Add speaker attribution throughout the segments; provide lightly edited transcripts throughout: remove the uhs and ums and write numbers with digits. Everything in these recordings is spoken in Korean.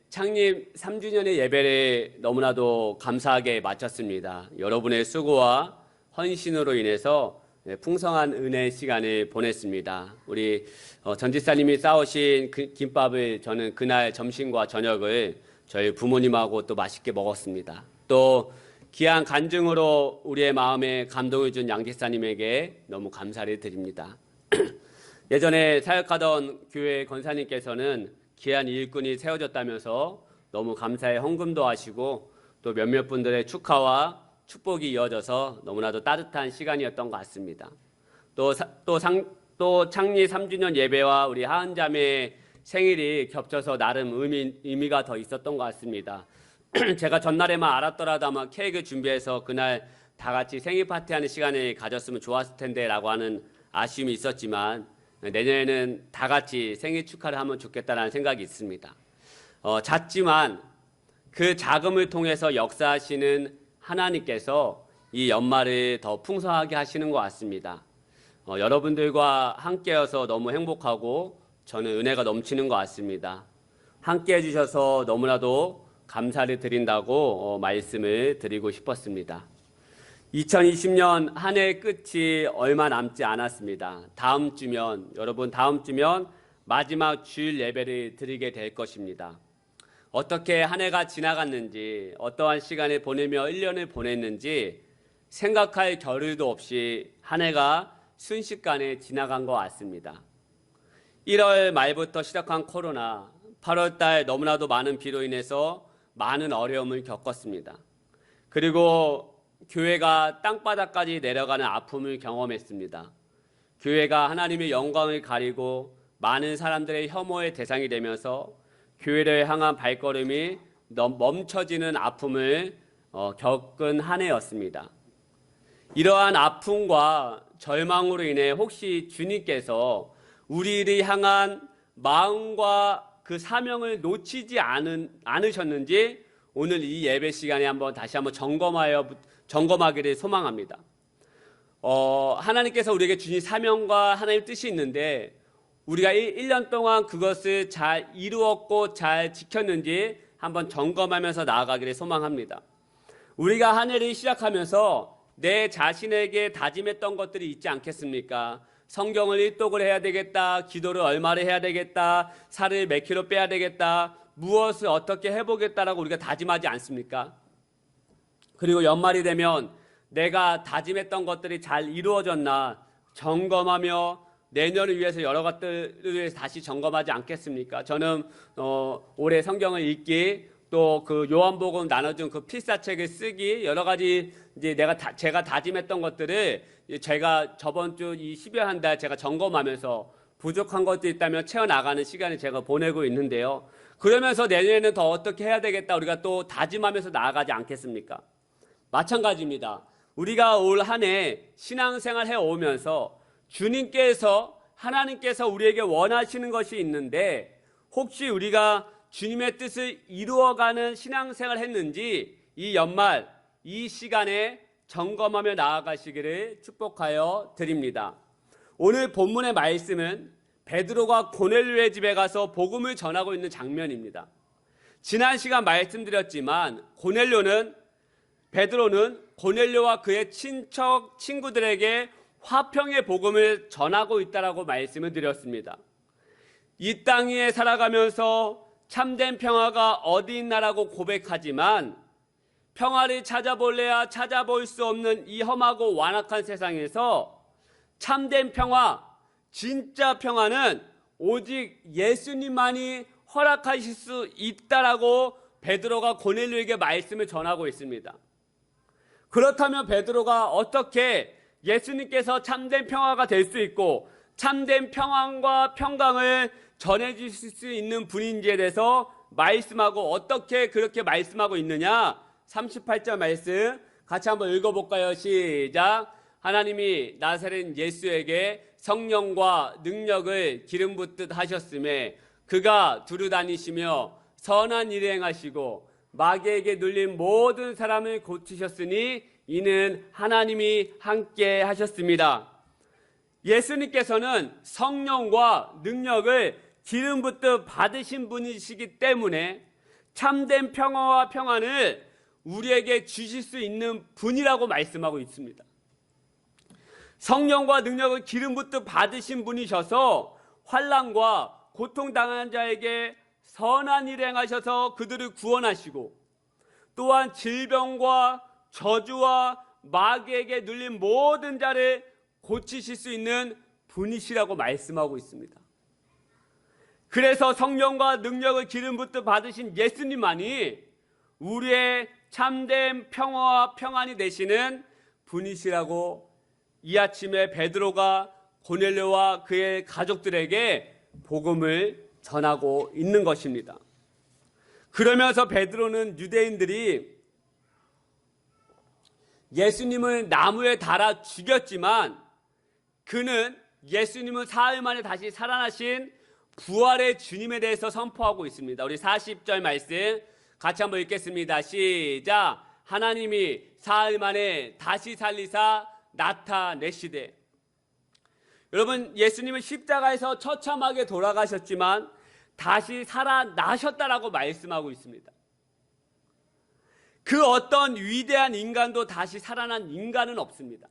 Speaker 1: 창립 3주년의 예배를 너무나도 감사하게 마쳤습니다. 여러분의 수고와 헌신으로 인해서 풍성한 은혜의 시간을 보냈습니다. 우리 전지사님이 싸우신 김밥을 저는 그날 점심과 저녁을 저희 부모님하고 또 맛있게 먹었습니다. 또 귀한 간증으로 우리의 마음에 감동을 준 양지사님에게 너무 감사를 드립니다. 예전에 사역하던 교회 권사님께서는 귀한 일꾼이 세워졌다면서 너무 감사의 헌금도 하시고 또 몇몇 분들의 축하와 축복이 이어져서 너무나도 따뜻한 시간이었던 것 같습니다. 또 창립 3주년 예배와 우리 하은자매의 생일이 겹쳐서 나름 의미가 더 있었던 것 같습니다. 제가 전날에만 알았더라도 아마 케이크 준비해서 그날 다 같이 생일 파티하는 시간을 가졌으면 좋았을 텐데 라고 하는 아쉬움이 있었지만 내년에는 다 같이 생일 축하를 하면 좋겠다는 생각이 있습니다. 작지만 그 자금을 통해서 역사하시는 하나님께서 이 연말을 더 풍성하게 하시는 것 같습니다. 여러분들과 함께여서 너무 행복하고 저는 은혜가 넘치는 것 같습니다. 함께 해주셔서 너무나도 감사를 드린다고 말씀을 드리고 싶었습니다. 2020년 한 해의 끝이 얼마 남지 않았습니다. 다음 주면 마지막 주일 예배를 드리게 될 것입니다. 어떻게 한 해가 지나갔는지, 어떠한 시간을 보내며 1년을 보냈는지 생각할 겨를도 없이 한 해가 순식간에 지나간 것 같습니다. 1월 말부터 시작한 코로나, 8월 달 너무나도 많은 비로 인해서 많은 어려움을 겪었습니다. 그리고 교회가 땅바닥까지 내려가는 아픔을 경험했습니다. 교회가 하나님의 영광을 가리고 많은 사람들의 혐오의 대상이 되면서 교회를 향한 발걸음이 멈춰지는 아픔을 겪은 한 해였습니다. 이러한 아픔과 절망으로 인해 혹시 주님께서 우리를 향한 마음과 그 사명을 놓치지 않으셨는지 오늘 이 예배 시간에 다시 한번 점검하기를 소망합니다. 하나님께서 우리에게 주신 사명과 하나님의 뜻이 있는데 우리가 1년 동안 그것을 잘 이루었고 잘 지켰는지 한번 점검하면서 나아가기를 소망합니다. 우리가 한 해를 시작하면서 내 자신에게 다짐했던 것들이 있지 않겠습니까? 성경을 일독을 해야 되겠다, 기도를 얼마를 해야 되겠다, 살을 몇 킬로 빼야 되겠다, 무엇을 어떻게 해보겠다라고 우리가 다짐하지 않습니까? 그리고 연말이 되면 내가 다짐했던 것들이 잘 이루어졌나 점검하며 내년을 위해서 여러 것들을 위해서 다시 점검하지 않겠습니까? 저는 올해 성경을 읽기, 또 그 요한복음 나눠준 그 필사책을 쓰기, 여러 가지 이제 제가 다짐했던 것들을 제가 저번 주 이 12월 한 달 제가 점검하면서 부족한 것도 있다면 채워나가는 시간을 제가 보내고 있는데요. 그러면서 내년에는 더 어떻게 해야 되겠다 우리가 또 다짐하면서 나아가지 않겠습니까? 마찬가지입니다. 우리가 올 한 해 신앙생활 해오면서 하나님께서 우리에게 원하시는 것이 있는데 혹시 우리가 주님의 뜻을 이루어가는 신앙생활을 했는지 이 연말 이 시간에 점검하며 나아가시기를 축복하여 드립니다. 오늘 본문의 말씀은 베드로가 고넬료의 집에 가서 복음을 전하고 있는 장면입니다. 지난 시간 말씀드렸지만 베드로는 고넬료와 그의 친구들에게 화평의 복음을 전하고 있다라고 말씀을 드렸습니다. 이 땅 위에 살아가면서 참된 평화가 어디 있나라고 고백하지만 평화를 찾아볼래야 찾아볼 수 없는 이 험하고 완악한 세상에서 참된 평화, 진짜 평화는 오직 예수님만이 허락하실 수 있다라고 베드로가 고넬료에게 말씀을 전하고 있습니다. 그렇다면 베드로가 어떻게 예수님께서 참된 평화가 될 수 있고 참된 평안과 평강을 전해주실 수 있는 분인지에 대해서 말씀하고 어떻게 그렇게 말씀하고 있느냐? 38절 말씀 같이 한번 읽어볼까요? 시작. 하나님이 나사렛 예수에게 성령과 능력을 기름 붓듯 하셨음에 그가 두루다니시며 선한 일을 행하시고 마귀에게 눌린 모든 사람을 고치셨으니 이는 하나님이 함께 하셨습니다. 예수님께서는 성령과 능력을 기름 붓듯 받으신 분이시기 때문에 참된 평화와 평안을 우리에게 주실 수 있는 분이라고 말씀하고 있습니다. 성령과 능력을 기름 붓듯 받으신 분이셔서 환난과 고통당한 자에게 선한 일 행하셔서 그들을 구원하시고, 또한 질병과 저주와 마귀에게 눌린 모든 자를 고치실 수 있는 분이시라고 말씀하고 있습니다. 그래서 성령과 능력을 기름 붓듯 받으신 예수님만이 우리의 참된 평화와 평안이 되시는 분이시라고 이 아침에 베드로가 고넬료와 그의 가족들에게 복음을 전하고 있는 것입니다. 그러면서 베드로는 유대인들이 예수님을 나무에 달아 죽였지만 그는 예수님은 사흘 만에 다시 살아나신 부활의 주님에 대해서 선포하고 있습니다. 우리 40절 말씀 같이 한번 읽겠습니다. 시작. 하나님이 사흘 만에 다시 살리사 나타내시되. 여러분, 예수님은 십자가에서 처참하게 돌아가셨지만 다시 살아나셨다라고 말씀하고 있습니다. 그 어떤 위대한 인간도 다시 살아난 인간은 없습니다.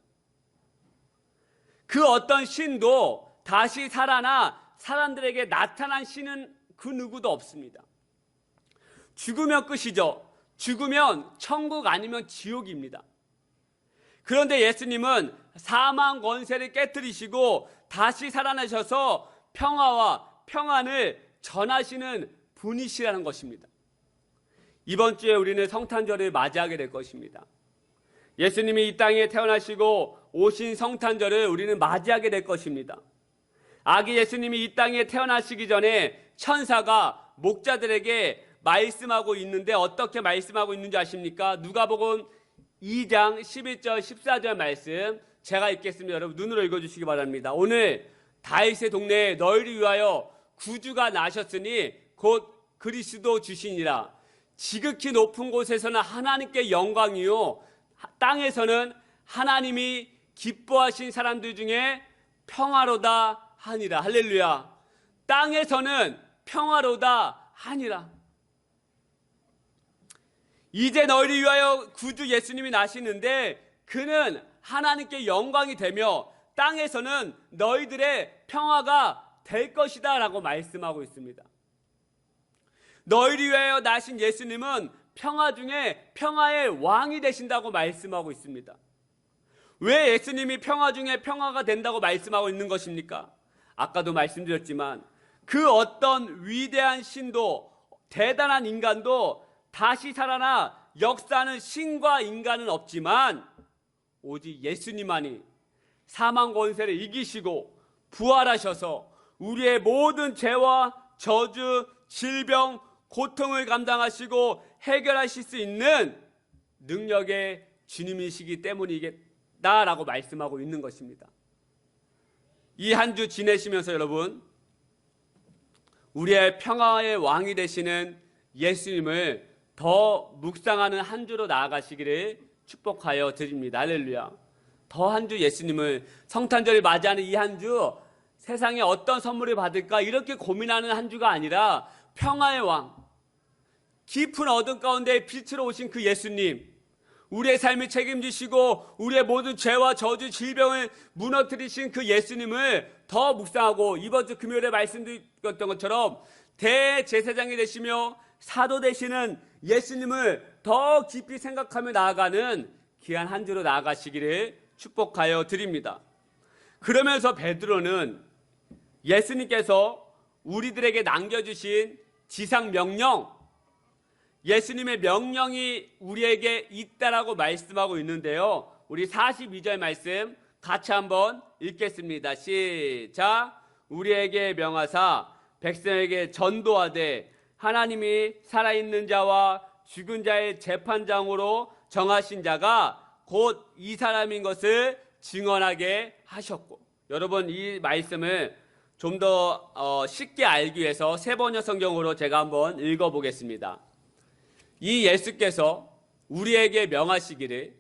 Speaker 1: 그 어떤 신도 다시 살아나 사람들에게 나타난 신은 그 누구도 없습니다. 죽으면 끝이죠. 죽으면 천국 아니면 지옥입니다. 그런데 예수님은 사망 권세를 깨뜨리시고 다시 살아나셔서 평화와 평안을 전하시는 분이시라는 것입니다. 이번 주에 우리는 성탄절을 맞이하게 될 것입니다. 예수님이 이 땅에 태어나시고 오신 성탄절을 우리는 맞이하게 될 것입니다. 아기 예수님이 이 땅에 태어나시기 전에 천사가 목자들에게 말씀하고 있는데 어떻게 말씀하고 있는지 아십니까? 누가복음 2장 11절 14절 말씀 제가 읽겠습니다. 여러분 눈으로 읽어주시기 바랍니다. 오늘 다윗의 동네에 너희를 위하여 구주가 나셨으니 곧 그리스도 주시니라. 지극히 높은 곳에서는 하나님께 영광이요 땅에서는 하나님이 기뻐하신 사람들 중에 평화로다 하니라. 할렐루야. 땅에서는 평화로다 하니라. 이제 너희를 위하여 구주 예수님이 나시는데 그는 하나님께 영광이 되며 땅에서는 너희들의 평화가 될 것이다 라고 말씀하고 있습니다. 너희를 위하여 나신 예수님은 평화 중에 평화의 왕이 되신다고 말씀하고 있습니다. 왜 예수님이 평화 중에 평화가 된다고 말씀하고 있는 것입니까? 아까도 말씀드렸지만 그 어떤 위대한 신도 대단한 인간도 다시 살아나 역사하는 신과 인간은 없지만 오직 예수님만이 사망 권세를 이기시고 부활하셔서 우리의 모든 죄와 저주, 질병, 고통을 감당하시고 해결하실 수 있는 능력의 주님이시기 때문이겠다라고 말씀하고 있는 것입니다. 이 한 주 지내시면서 여러분 우리의 평화의 왕이 되시는 예수님을 더 묵상하는 한 주로 나아가시기를 축복하여 드립니다. 할렐루야. 더 한 주 예수님을 성탄절을 맞이하는 이 한 주 세상에 어떤 선물을 받을까 이렇게 고민하는 한 주가 아니라 평화의 왕, 깊은 어둠 가운데 빛으로 오신 그 예수님, 우리의 삶을 책임지시고 우리의 모든 죄와 저주, 질병을 무너뜨리신 그 예수님을 더 묵상하고 이번 주 금요일에 말씀드렸던 것처럼 대제사장이 되시며 사도 되시는 예수님을 더 깊이 생각하며 나아가는 귀한 한 주로 나아가시기를 축복하여 드립니다. 그러면서 베드로는 예수님께서 우리들에게 남겨주신 지상 명령, 예수님의 명령이 우리에게 있다라고 말씀하고 있는데요. 우리 42절 말씀 같이 한번 읽겠습니다. 시작. 우리에게 명하사 백성에게 전도하되 하나님이 살아있는 자와 죽은 자의 재판장으로 정하신 자가 곧 이 사람인 것을 증언하게 하셨고. 여러분 이 말씀을 좀 더 쉽게 알기 위해서 세번역 성경으로 제가 한번 읽어보겠습니다. 이 예수께서 우리에게 명하시기를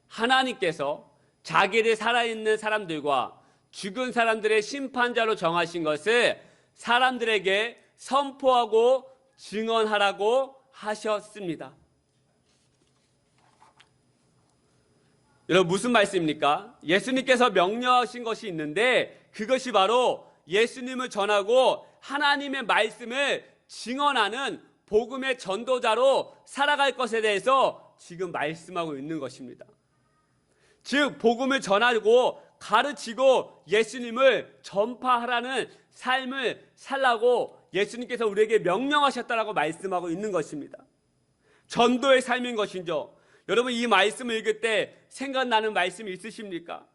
Speaker 1: 하나님께서 자기를 살아있는 사람들과 죽은 사람들의 심판자로 정하신 것을 사람들에게 선포하고 증언하라고 하셨습니다. 여러분, 무슨 말씀입니까? 예수님께서 명령하신 것이 있는데 그것이 바로 예수님을 전하고 하나님의 말씀을 증언하는 복음의 전도자로 살아갈 것에 대해서 지금 말씀하고 있는 것입니다. 즉 복음을 전하고 가르치고 예수님을 전파하라는 삶을 살라고 예수님께서 우리에게 명령하셨다라고 말씀하고 있는 것입니다. 전도의 삶인 것이죠. 여러분, 이 말씀을 읽을 때 생각나는 말씀이 있으십니까?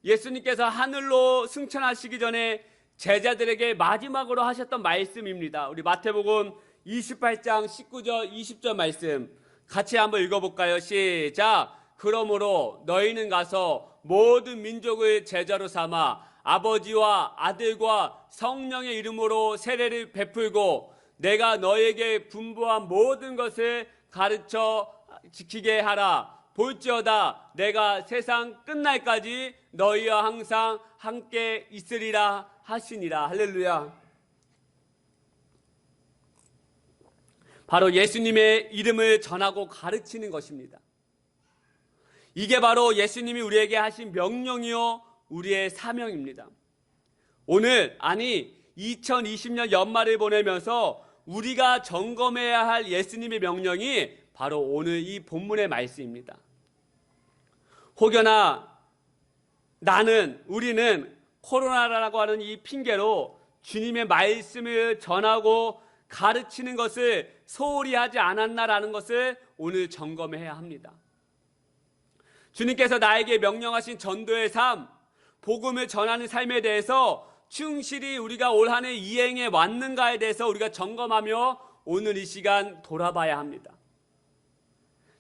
Speaker 1: 예수님께서 하늘로 승천하시기 전에 제자들에게 마지막으로 하셨던 말씀입니다. 우리 마태복음 28장 19절 20절 말씀 같이 한번 읽어볼까요? 시작. 그러므로 너희는 가서 모든 민족을 제자로 삼아 아버지와 아들과 성령의 이름으로 세례를 베풀고 내가 너희에게 분부한 모든 것을 가르쳐 지키게 하라. 볼지어다 내가 세상 끝날까지 너희와 항상 함께 있으리라 하시니라. 할렐루야. 바로 예수님의 이름을 전하고 가르치는 것입니다. 이게 바로 예수님이 우리에게 하신 명령이요 우리의 사명입니다. 오늘, 아니 2020년 연말을 보내면서 우리가 점검해야 할 예수님의 명령이 바로 오늘 이 본문의 말씀입니다. 혹여나 우리는 코로나라고 하는 이 핑계로 주님의 말씀을 전하고 가르치는 것을 소홀히 하지 않았나라는 것을 오늘 점검해야 합니다. 주님께서 나에게 명령하신 전도의 삶, 복음을 전하는 삶에 대해서 충실히 우리가 올 한 해 이행해 왔는가에 대해서 우리가 점검하며 오늘 이 시간 돌아봐야 합니다.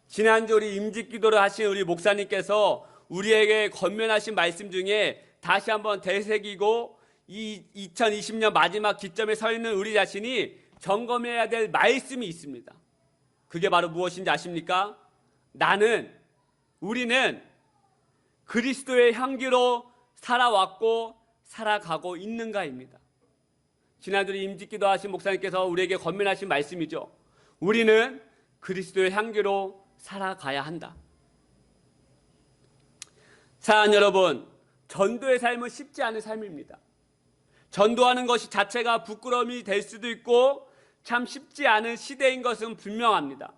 Speaker 1: 지난주 우리 임직기도를 하신 우리 목사님께서 우리에게 권면하신 말씀 중에 다시 한번 되새기고 이 2020년 마지막 기점에 서 있는 우리 자신이 점검해야 될 말씀이 있습니다. 그게 바로 무엇인지 아십니까? 우리는 그리스도의 향기로 살아왔고 살아가고 있는가입니다. 지난주 임직기도 하신 목사님께서 우리에게 권면하신 말씀이죠. 우리는 그리스도의 향기로 살아가야 한다. 사랑하는 여러분, 전도의 삶은 쉽지 않은 삶입니다. 전도하는 것이 자체가 부끄러움이 될 수도 있고 참 쉽지 않은 시대인 것은 분명합니다.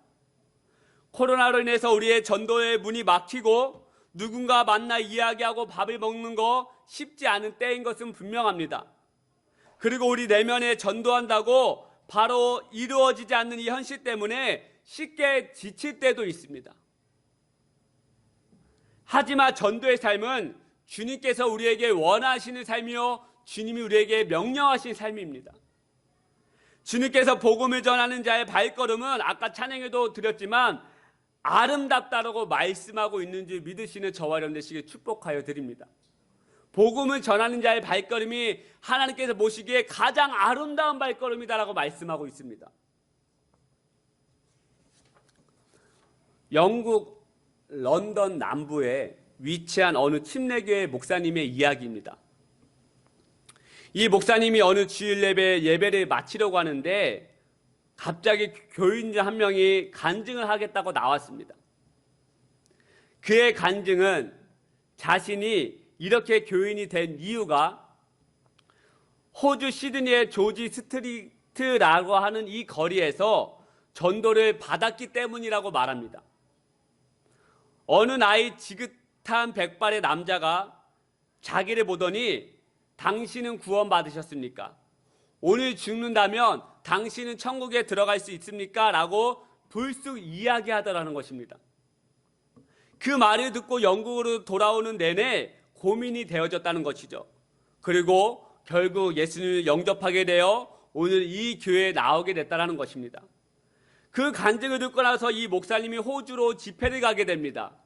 Speaker 1: 코로나로 인해서 우리의 전도의 문이 막히고 누군가 만나 이야기하고 밥을 먹는 거 쉽지 않은 때인 것은 분명합니다. 그리고 우리 내면에 전도한다고 바로 이루어지지 않는 이 현실 때문에 쉽게 지칠 때도 있습니다. 하지만 전도의 삶은 주님께서 우리에게 원하시는 삶이요 주님이 우리에게 명령하신 삶입니다. 주님께서 복음을 전하는 자의 발걸음은 아까 찬양에도 드렸지만 아름답다라고 말씀하고 있는 줄 믿으시는 저와 여러분 되시길 축복하여 드립니다. 복음을 전하는 자의 발걸음이 하나님께서 보시기에 가장 아름다운 발걸음이다라고 말씀하고 있습니다. 영국 런던 남부에 위치한 어느 침례교회 목사님의 이야기입니다. 이 목사님이 어느 주일 예배를 마치려고 하는데 갑자기 교인 한 명이 간증을 하겠다고 나왔습니다. 그의 간증은 자신이 이렇게 교인이 된 이유가 호주 시드니의 조지 스트리트라고 하는 이 거리에서 전도를 받았기 때문이라고 말합니다. 어느 나이 지긋한 백발의 남자가 자기를 보더니 당신은 구원받으셨습니까? 오늘 죽는다면 당신은 천국에 들어갈 수 있습니까? 라고 불쑥 이야기하더라는 것입니다. 그 말을 듣고 영국으로 돌아오는 내내 고민이 되어졌다는 것이죠. 그리고 결국 예수님을 영접하게 되어 오늘 이 교회에 나오게 됐다는 것입니다. 그 간증을 듣고 나서 이 목사님이 호주로 집회를 가게 됩니다.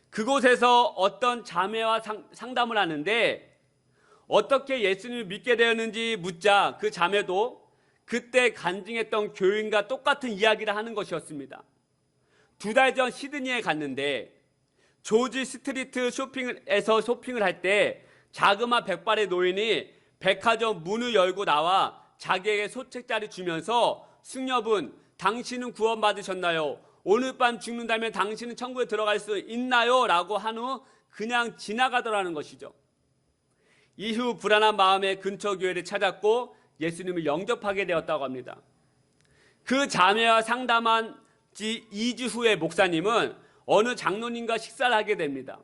Speaker 1: 그곳에서 어떤 자매와 상담을 하는데 어떻게 예수님을 믿게 되었는지 묻자 그 자매도 그때 간증했던 교인과 똑같은 이야기를 하는 것이었습니다. 2달 전 시드니에 갔는데 조지 스트리트 쇼핑에서 쇼핑을 할 때 자그마한 백발의 노인이 백화점 문을 열고 나와 자기에게 소책자를 주면서 승려분, 당신은 구원받으셨나요? 오늘 밤 죽는다면 당신은 천국에 들어갈 수 있나요? 라고 한 후 그냥 지나가더라는 것이죠. 이후 불안한 마음에 근처 교회를 찾았고 예수님을 영접하게 되었다고 합니다. 그 자매와 상담한 지 2주 후에 목사님은 어느 장로님과 식사를 하게 됩니다.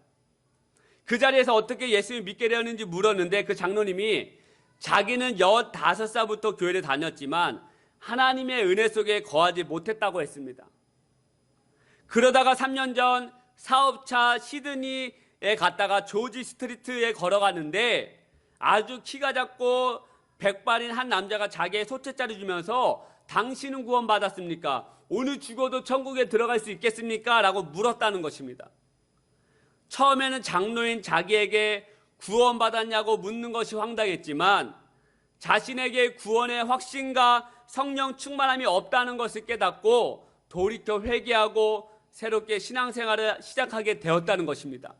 Speaker 1: 그 자리에서 어떻게 예수님을 믿게 되었는지 물었는데 그 장로님이 자기는 15살부터 교회를 다녔지만 하나님의 은혜 속에 거하지 못했다고 했습니다. 그러다가 3년 전 사업차 시드니에 갔다가 조지 스트리트에 걸어가는데 아주 키가 작고 백발인 한 남자가 자기의 소책자를 주면서 당신은 구원받았습니까? 오늘 죽어도 천국에 들어갈 수 있겠습니까? 라고 물었다는 것입니다. 처음에는 장로인 자기에게 구원받았냐고 묻는 것이 황당했지만 자신에게 구원의 확신과 성령 충만함이 없다는 것을 깨닫고 돌이켜 회개하고 새롭게 신앙생활을 시작하게 되었다는 것입니다.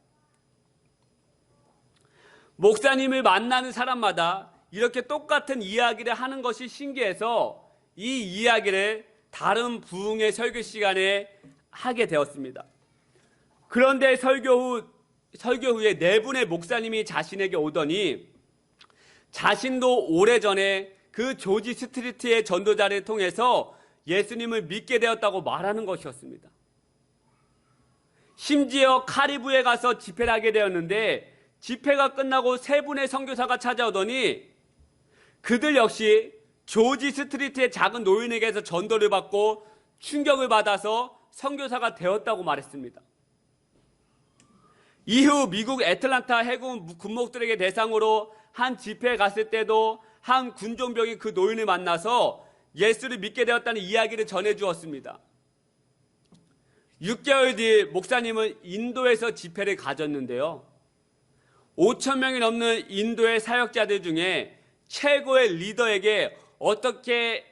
Speaker 1: 목사님을 만나는 사람마다 이렇게 똑같은 이야기를 하는 것이 신기해서 이 이야기를 다른 부흥의 설교 시간에 하게 되었습니다. 그런데 설교 후에 4분의 목사님이 자신에게 오더니 자신도 오래전에 그 조지 스트리트의 전도자를 통해서 예수님을 믿게 되었다고 말하는 것이었습니다. 심지어 카리브에 가서 집회를 하게 되었는데 집회가 끝나고 3분의 선교사가 찾아오더니 그들 역시 조지 스트리트의 작은 노인에게서 전도를 받고 충격을 받아서 선교사가 되었다고 말했습니다. 이후 미국 애틀란타 해군 군목들에게 대상으로 한 집회에 갔을 때도 한 군종병이 그 노인을 만나서 예수를 믿게 되었다는 이야기를 전해주었습니다. 6개월 뒤 목사님은 인도에서 집회를 가졌는데요. 5,000명이 넘는 인도의 사역자들 중에 최고의 리더에게 어떻게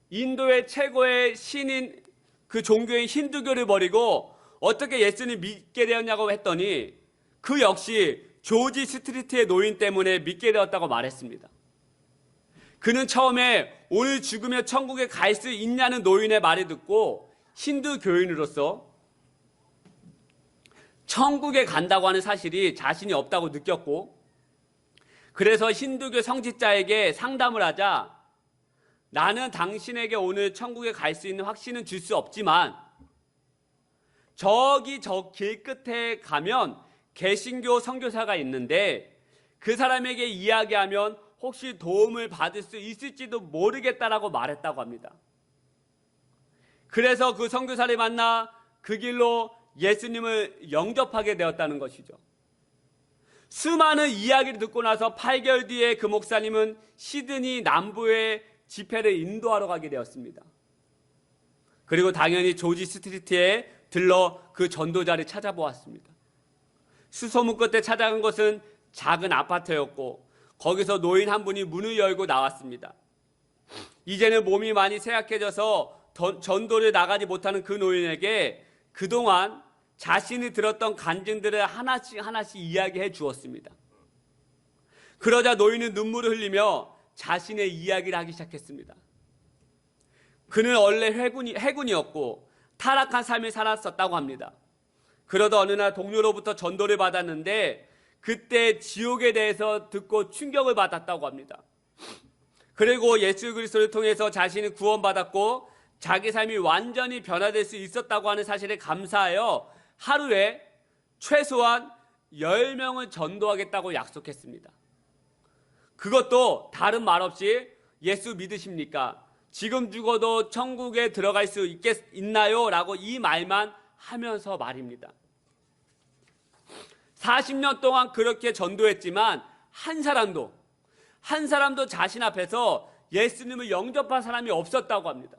Speaker 1: 인도의 최고의 신인 그 종교인 힌두교를 버리고 어떻게 예수를 믿게 되었냐고 했더니 그 역시 조지 스트리트의 노인 때문에 믿게 되었다고 말했습니다. 그는 처음에 오늘 죽으면 천국에 갈 수 있냐는 노인의 말을 듣고 힌두 교인으로서 천국에 간다고 하는 사실이 자신이 없다고 느꼈고 그래서 힌두교 성직자에게 상담을 하자 나는 당신에게 오늘 천국에 갈 수 있는 확신은 줄 수 없지만 저기 저 길 끝에 가면 개신교 선교사가 있는데 그 사람에게 이야기하면 혹시 도움을 받을 수 있을지도 모르겠다라고 말했다고 합니다. 그래서 그 선교사를 만나 그 길로 예수님을 영접하게 되었다는 것이죠. 수많은 이야기를 듣고 나서 8개월 뒤에 그 목사님은 시드니 남부의 집회를 인도하러 가게 되었습니다. 그리고 당연히 조지 스트리트에 들러 그 전도자를 찾아보았습니다. 수소문 끝에 찾아간 것은 작은 아파트였고 거기서 노인 한 분이 문을 열고 나왔습니다. 이제는 몸이 많이 쇠약해져서 전도를 나가지 못하는 그 노인에게 그동안 자신이 들었던 간증들을 하나씩 이야기해 주었습니다. 그러자 노인은 눈물을 흘리며 자신의 이야기를 하기 시작했습니다. 그는 원래 해군이었고 타락한 삶을 살았었다고 합니다. 그러다 어느 날 동료로부터 전도를 받았는데 그때 지옥에 대해서 듣고 충격을 받았다고 합니다. 그리고 예수 그리스도를 통해서 자신이 구원받았고 자기 삶이 완전히 변화될 수 있었다고 하는 사실에 감사하여 하루에 최소한 10명을 전도하겠다고 약속했습니다. 그것도 다른 말 없이 예수 믿으십니까? 지금 죽어도 천국에 들어갈 수 있나요? 라고 이 말만 하면서 말입니다. 40년 동안 그렇게 전도했지만 한 사람도 자신 앞에서 예수님을 영접한 사람이 없었다고 합니다.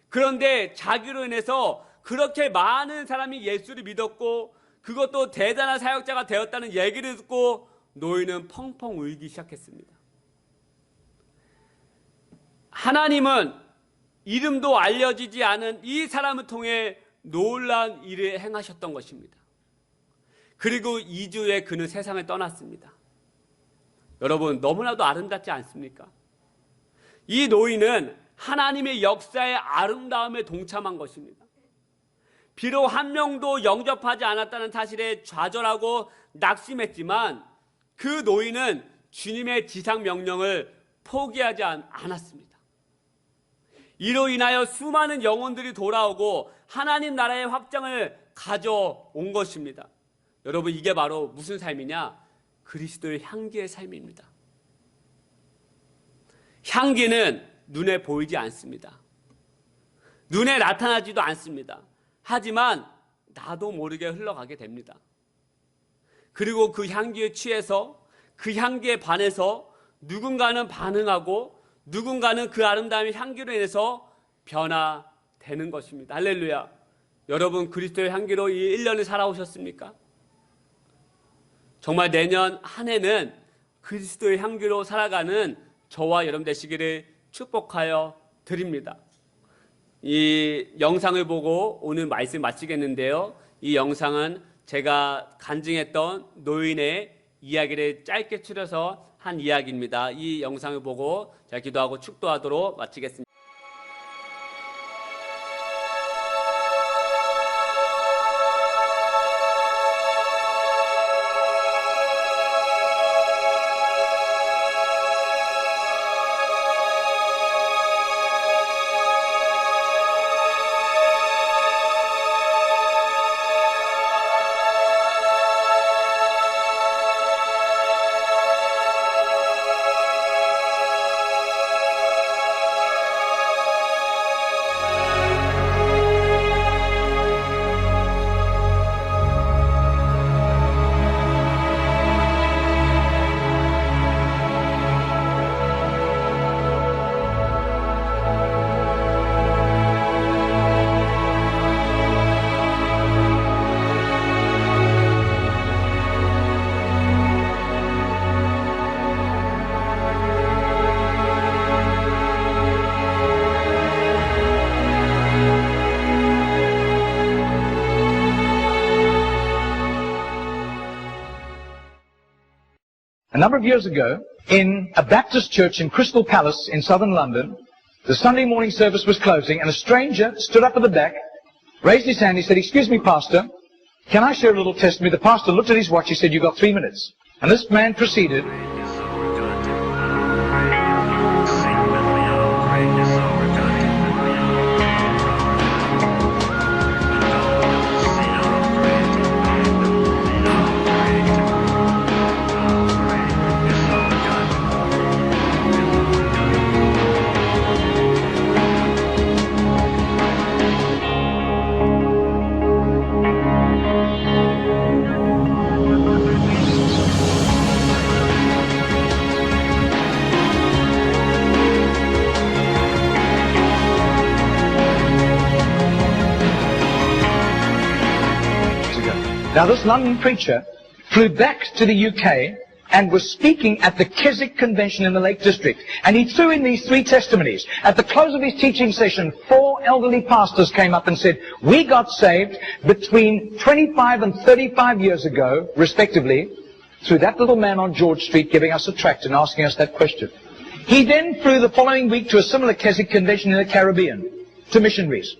Speaker 1: 그런데 자기로 인해서 그렇게 많은 사람이 예수를 믿었고 그것도 대단한 사역자가 되었다는 얘기를 듣고 노인은 펑펑 울기 시작했습니다. 하나님은 이름도 알려지지 않은 이 사람을 통해 놀라운 일을 행하셨던 것입니다. 그리고 2주 후에 그는 세상을 떠났습니다. 여러분, 너무나도 아름답지 않습니까? 이 노인은 하나님의 역사의 아름다움에 동참한 것입니다. 비록 한 명도 영접하지 않았다는 사실에 좌절하고 낙심했지만 그 노인은 주님의 지상 명령을 포기하지 않았습니다. 이로 인하여 수많은 영혼들이 돌아오고 하나님 나라의 확장을 가져온 것입니다. 여러분, 이게 바로 무슨 삶이냐? 그리스도의 향기의 삶입니다. 향기는 눈에 보이지 않습니다. 눈에 나타나지도 않습니다. 하지만 나도 모르게 흘러가게 됩니다. 그리고 그 향기에 취해서 그 향기에 반해서 누군가는 반응하고 누군가는 그 아름다운 향기로 인해서 변화되는 것입니다. 할렐루야. 여러분, 그리스도의 향기로 이 1년을 살아오셨습니까? 정말 내년 한 해는 그리스도의 향기로 살아가는 저와 여러분 되시기를 축복하여 드립니다. 이 영상을 보고 오늘 말씀 마치겠는데요. 이 영상은 제가 간증했던 노인의 이야기를 짧게 추려서 한 이야기입니다. 이 영상을 보고 제가 기도하고 축도하도록 마치겠습니다.
Speaker 2: A number of years ago, in a Baptist church in Crystal Palace in southern London, the Sunday morning service was closing, and a stranger stood up at the back, raised his hand, he said, "Excuse me, Pastor, can I share a little testimony?" The pastor looked at his watch, he said, "You've got 3 minutes." And this man proceeded, now this London preacher flew back to the UK and was speaking at the Keswick Convention in the Lake District. And he threw in these 3 testimonies. At the close of his teaching session, 4 elderly pastors came up and said, "We got saved between 25 and 35 years ago, respectively, through that little man on George Street giving us a tract and asking us that question." He then flew the following week to a similar Keswick Convention in the Caribbean, to missionaries.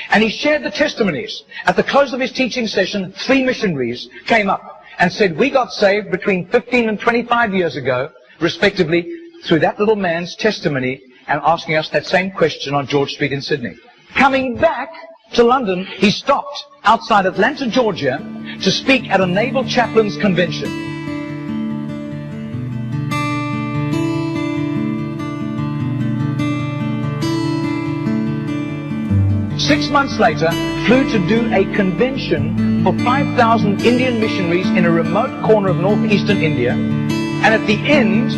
Speaker 2: And he shared the testimonies. At the close of his teaching session, 3 missionaries came up and said, "We got saved between 15 and 25 years ago, respectively, through that little man's testimony and asking us that same question on George Street in Sydney." Coming back to London, he stopped outside Atlanta, Georgia, to speak at a Naval Chaplains Convention. 6 months later, flew to do a convention for 5,000 Indian missionaries in a remote corner of northeastern India. And at the end,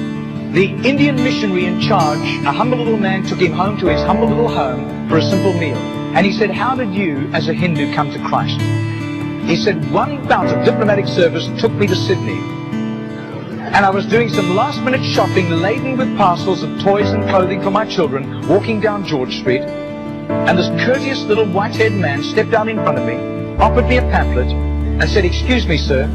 Speaker 2: the Indian missionary in charge, a humble little man, took him home to his humble little home for a simple meal. And he said, "How did you, as a Hindu, come to Christ?" He said, "One bout of diplomatic service took me to Sydney. And I was doing some last-minute shopping laden with parcels of toys and clothing for my children, walking down George Street. And this courteous little white-haired man stepped out in front of me, offered me a pamphlet, and said, 'Excuse me, sir,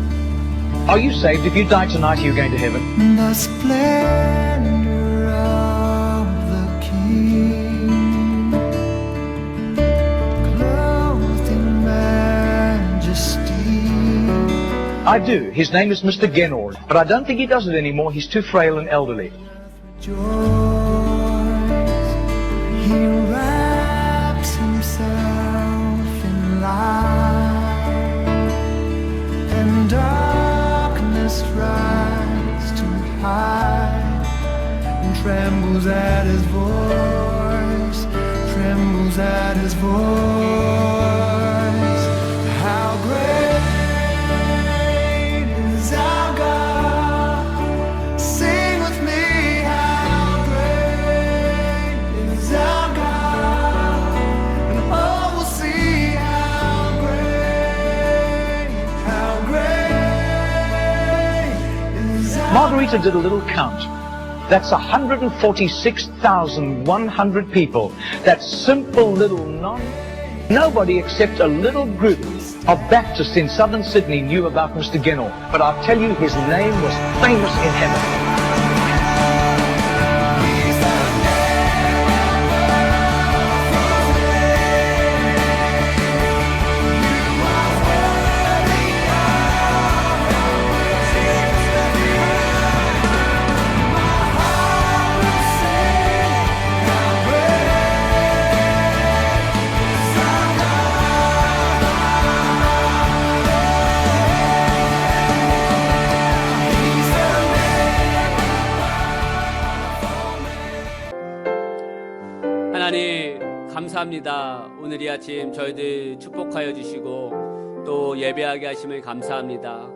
Speaker 2: Are you saved? If you die tonight, are you going to heaven?
Speaker 3: The splendor of the King, clothed in majesty.
Speaker 2: I do. His name is Mr. Genord, but I don't think he does it anymore. He's too frail and elderly.
Speaker 3: Joys, he wraps himself in light, and darkness tries to hide, and trembles at his voice, trembles at his voice. How great is our God? Sing with me, how great is our God? And all will see how great is our
Speaker 2: Margarita did a little count. That's 146,100 people. That simple little nobody except a little group of Baptists in southern Sydney knew about Mr. Genord. But I'll tell you, his name was famous in heaven.
Speaker 1: 하나님 감사합니다. 오늘 이 아침 저희들 축복하여 주시고 또 예배하게 하심을 감사합니다.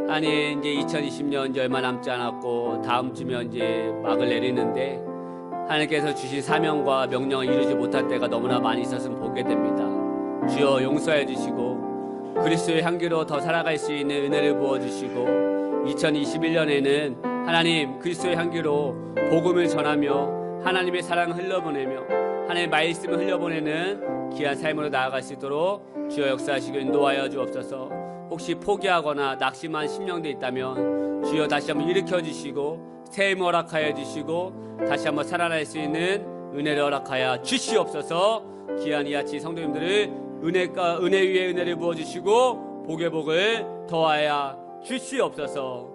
Speaker 1: 하나님 이제 2020년 이제 얼마 남지 않았고 다음 주면 이제 막을 내리는데 하나님께서 주신 사명과 명령을 이루지 못할 때가 너무나 많이 있었으면 보게 됩니다. 주여 용서해 주시고 그리스도의 향기로 더 살아갈 수 있는 은혜를 부어주시고 2021년에는 하나님 그리스도의 향기로 복음을 전하며 하나님의 사랑을 흘려보내며 하나님의 말씀을 흘려보내는 귀한 삶으로 나아갈 수 있도록 주여 역사하시고 인도하여 주옵소서. 혹시 포기하거나 낙심한 심령도 있다면 주여 다시 한번 일으켜 주시고 새 힘을 허락하여 주시고 다시 한번 살아날 수 있는 은혜를 허락하여 주시옵소서. 귀한 이 아침 성도님들을 은혜 위에 은혜를 부어주시고 복의 복을 더하여 주시옵소서.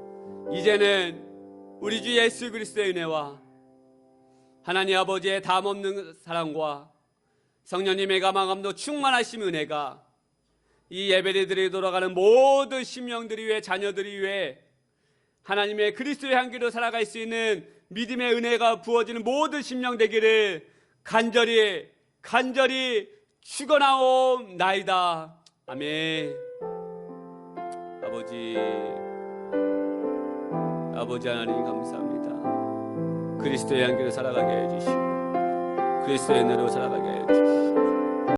Speaker 1: 이제는 우리 주 예수 그리스도의 은혜와 하나님 아버지의 담없는 사랑과 성령님의 감화감도 충만하심 은혜가 이 예배를 드리러 돌아가는 모든 심령들이 위해 자녀들이 위해 하나님의 그리스도의 향기로 살아갈 수 있는 믿음의 은혜가 부어지는 모든 심령 되기를 간절히 축원하옵나이다. 아멘. 아버지 하나님 감사합니다. 그리스도의 향기로 살아가게 해주시고 그리스도의 은혜로 살아가게 해주시고